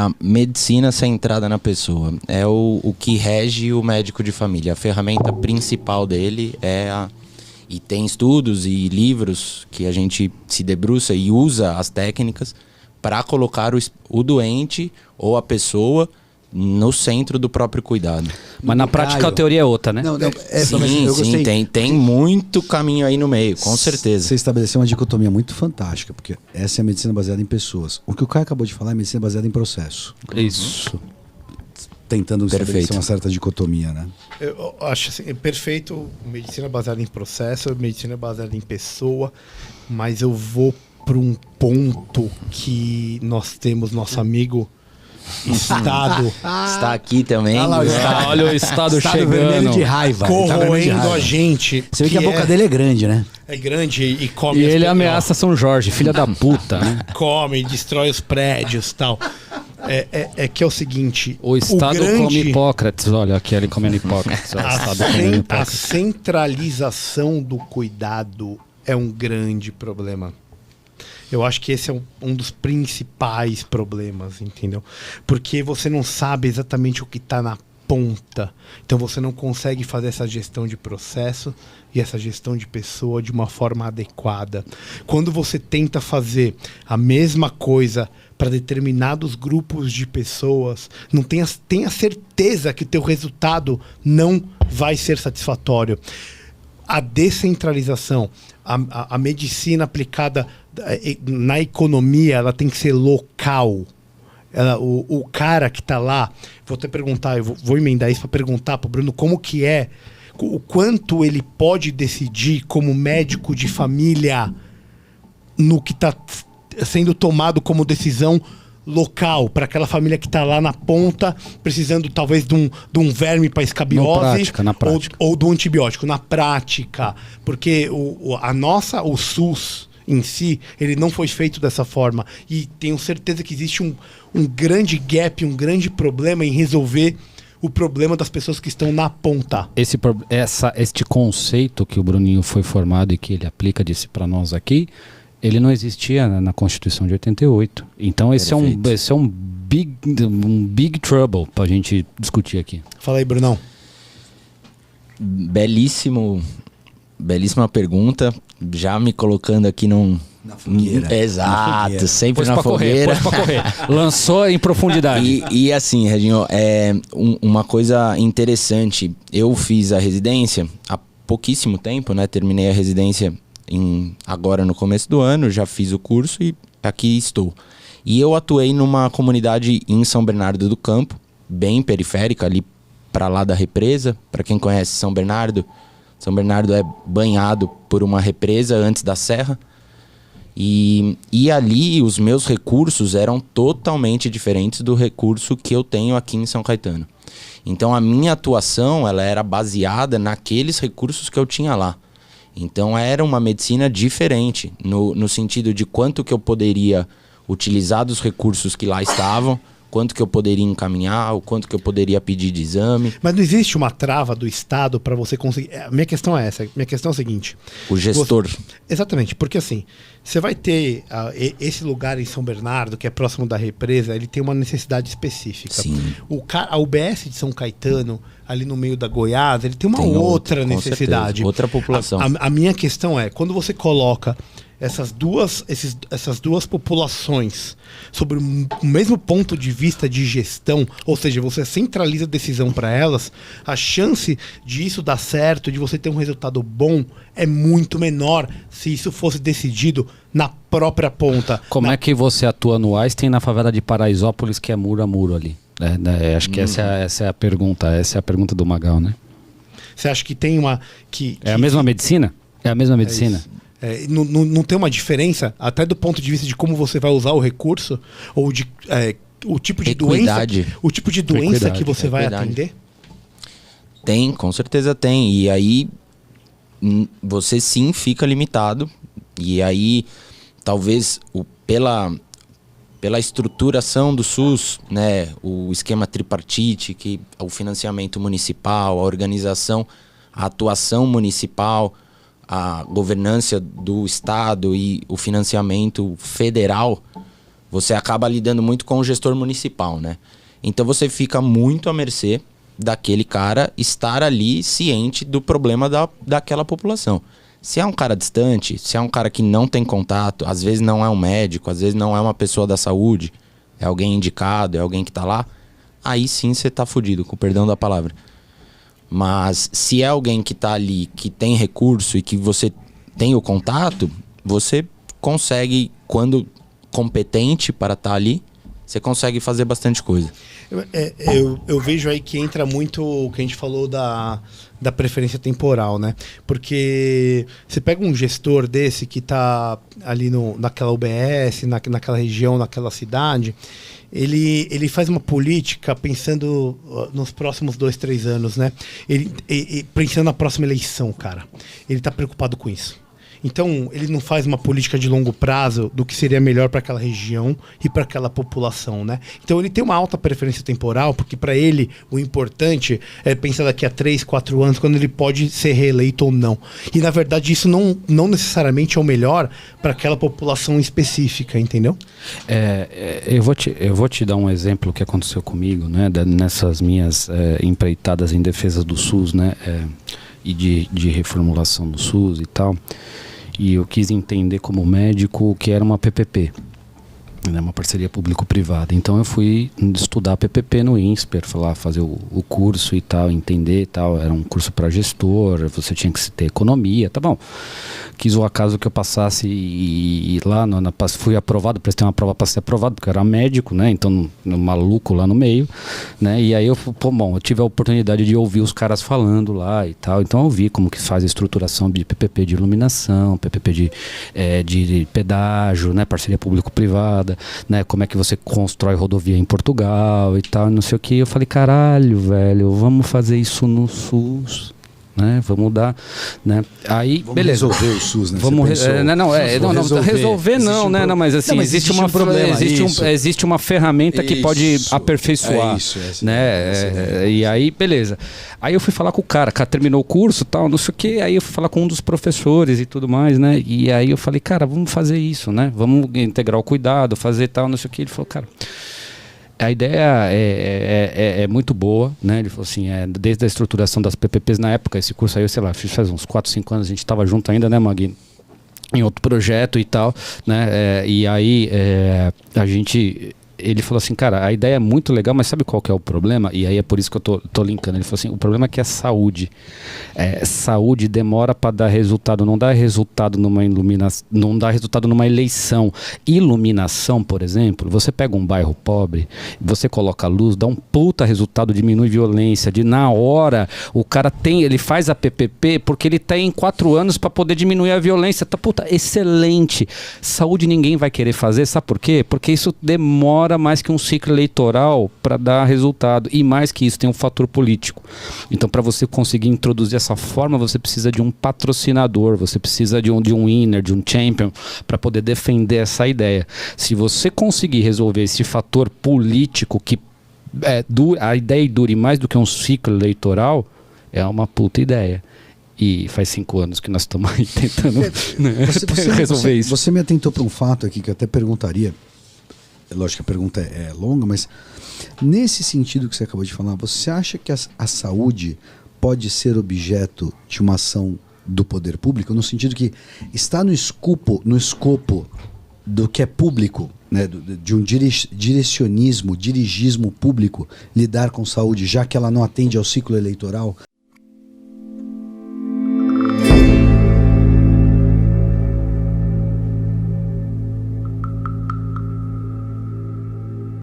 a medicina centrada na pessoa. É o que rege o médico de família. A ferramenta principal dele é a... E tem estudos e livros que a gente se debruça e usa as técnicas para colocar o doente ou a pessoa no centro do próprio cuidado. Mas na prática a teoria é outra, né? Sim, tem muito caminho aí no meio, com certeza. Você estabeleceu uma dicotomia muito fantástica, porque essa é a medicina baseada em pessoas. O que o Caio acabou de falar é medicina baseada em processo. Isso. Tentando estabelecer uma certa dicotomia, né? Eu acho assim, é perfeito medicina baseada em processo, medicina baseada em pessoa, mas eu vou para um ponto que nós temos nosso amigo Estado está aqui também. Olha o Estado chegando. Vermelho de raiva. Corroendo a gente. Você vê que a boca dele é grande, né? É grande e come. E ele ameaça São Jorge, filha da puta, né? Come, destrói os prédios e tal. É que é o seguinte... O Estado come Hipócrates. Olha, aqui ele comendo Hipócrates. A centralização do cuidado é um grande problema. Eu acho que esse é um dos principais problemas, entendeu? Porque você não sabe exatamente o que está na ponta. Então você não consegue fazer essa gestão de processo e essa gestão de pessoa de uma forma adequada. Quando você tenta fazer a mesma coisa para determinados grupos de pessoas, não tenha certeza que o teu resultado não vai ser satisfatório. A descentralização, a medicina aplicada na economia, ela tem que ser local. O cara que está lá, vou até perguntar, eu vou emendar isso para perguntar para o Bruno como que é, o quanto ele pode decidir como médico de família no que está sendo tomado como decisão local, para aquela família que está lá na ponta, precisando talvez de um verme para escabiose na prática. Ou do antibiótico, na prática. Porque o SUS em si, ele não foi feito dessa forma. E tenho certeza que existe um grande gap, um grande problema em resolver o problema das pessoas que estão na ponta. Este conceito que o Bruninho foi formado e que ele aplica disse para nós aqui, ele não existia na Constituição de 88. Então esse é um big trouble pra gente discutir aqui. Fala aí, Brunão. Belíssima pergunta. Já me colocando aqui na fogueira. Exato, na fogueira. Sempre na fogueira. Pôs pra correr. Lançou em profundidade. E assim, Reginho, uma coisa interessante. Eu fiz a residência há pouquíssimo tempo, né? Terminei a residência agora no começo do ano, já fiz o curso e aqui estou. E eu atuei numa comunidade em São Bernardo do Campo, bem periférica, ali para lá da represa. Para quem conhece São Bernardo é banhado por uma represa antes da serra. E ali os meus recursos eram totalmente diferentes do recurso que eu tenho aqui em São Caetano. Então a minha atuação ela era baseada naqueles recursos que eu tinha lá. Então era uma medicina diferente, no sentido de quanto que eu poderia utilizar dos recursos que lá estavam, quanto que eu poderia encaminhar, o quanto que eu poderia pedir de exame. Mas não existe uma trava do Estado para você conseguir... A minha questão é essa, minha questão é o seguinte... O gestor. Exatamente, porque assim, você vai ter esse lugar em São Bernardo, que é próximo da represa, ele tem uma necessidade específica. Sim. A UBS de São Caetano, ali no meio da Goiás, ele tem uma outra necessidade. Certeza, outra população. A minha questão é, quando você coloca essas duas populações sobre o mesmo ponto de vista de gestão, ou seja, você centraliza a decisão para elas, a chance de isso dar certo, de você ter um resultado bom, é muito menor se isso fosse decidido na própria ponta. Como é que você atua no Einstein na favela de Paraisópolis, que é muro a muro ali? Acho que essa é a pergunta do Magal, né? Você acha que tem uma... É a mesma medicina? É a mesma medicina? Não tem uma diferença, até do ponto de vista de como você vai usar o recurso, ou de o tipo de doença que você vai atender? Tem, com certeza tem. E aí você sim fica limitado. E aí talvez pela estruturação do SUS, né, o esquema tripartite, que o financiamento municipal, a organização, a atuação municipal, a governança do Estado e o financiamento federal, você acaba lidando muito com o gestor municipal, né? Então você fica muito à mercê daquele cara estar ali ciente do problema daquela população. Se é um cara distante, se é um cara que não tem contato, às vezes não é um médico, às vezes não é uma pessoa da saúde, é alguém indicado, é alguém que tá lá, aí sim você tá fudido, com o perdão da palavra. Mas se é alguém que tá ali, que tem recurso e que você tem o contato, você consegue, quando competente para estar ali, você consegue fazer bastante coisa. Eu vejo aí que entra muito o que a gente falou da preferência temporal, né? Porque você pega um gestor desse que tá ali naquela UBS, naquela região, naquela cidade, ele faz uma política pensando nos próximos 2, 3 anos, né? Ele pensando na próxima eleição, cara. Ele tá preocupado com isso. Então, ele não faz uma política de longo prazo do que seria melhor para aquela região e para aquela população, né? Então, ele tem uma alta preferência temporal, porque para ele o importante é pensar daqui a 3, 4 anos, quando ele pode ser reeleito ou não. E, na verdade, isso não necessariamente é o melhor para aquela população específica, entendeu? Eu vou te dar um exemplo que aconteceu comigo, né? Nessas minhas empreitadas em defesa do SUS, né? E de reformulação do SUS e tal. E eu quis entender como médico o que era uma PPP, né, uma parceria público-privada. Então eu fui estudar PPP no INSPER, fazer o curso e tal, entender e tal. Era um curso para gestor, você tinha que ter economia, tá bom. Quis o acaso que eu passasse e lá fui aprovado, prestei uma prova para ser aprovado, porque eu era médico, né? Então, maluco lá no meio, né? E aí eu tive a oportunidade de ouvir os caras falando lá e tal. Então eu vi como que faz a estruturação de PPP de iluminação, PPP de pedágio, né? Parceria público-privada, né? Como é que você constrói rodovia em Portugal e tal, não sei o que. Eu falei, caralho, velho, vamos fazer isso no SUS. Né? Vamos dar, né? Aí, vamos beleza. Resolver o SUS, né? Vamos resolver não, né? Não, mas assim, não, mas existe um problema, existe uma ferramenta que pode aperfeiçoar, né? E aí, beleza. Aí eu fui falar com o cara terminou o curso, tal, não sei o quê. Aí eu fui falar com um dos professores e tudo mais, né? E aí eu falei, cara, vamos fazer isso, né? Vamos integrar o cuidado, fazer tal, não sei o quê. Ele falou, cara, a ideia é muito boa, né? Ele falou assim, desde a estruturação das PPPs na época, esse curso aí, eu sei lá, fiz faz uns 4, 5 anos, a gente estava junto ainda, né, Magui? Em outro projeto e tal, né? E aí ele falou assim, cara, a ideia é muito legal, mas sabe qual que é o problema? E aí é por isso que eu tô linkando. Ele falou assim, o problema é que é saúde. Saúde demora para dar resultado, não dá resultado numa iluminação, não dá resultado numa eleição. Iluminação, por exemplo, você pega um bairro pobre, você coloca luz, dá um puta resultado, diminui violência, na hora o cara ele faz a PPP porque ele tem 4 anos para poder diminuir a violência. Tá, puta, excelente. Saúde ninguém vai querer fazer, sabe por quê? Porque isso demora mais que um ciclo eleitoral para dar resultado, e mais que isso tem um fator político. Então, para você conseguir introduzir essa forma, você precisa de um patrocinador, você precisa de um winner, de um champion, para poder defender essa ideia. Se você conseguir resolver esse fator político que a ideia dure mais do que um ciclo eleitoral, é uma puta ideia. E faz 5 anos que nós estamos aí tentando resolver isso. Você me atentou para um fato aqui que eu até perguntaria. Lógico que a pergunta é longa, mas nesse sentido que você acabou de falar, você acha que a saúde pode ser objeto de uma ação do poder público, no sentido que está no escopo do que é público, né, de um dirigismo público, lidar com saúde, já que ela não atende ao ciclo eleitoral?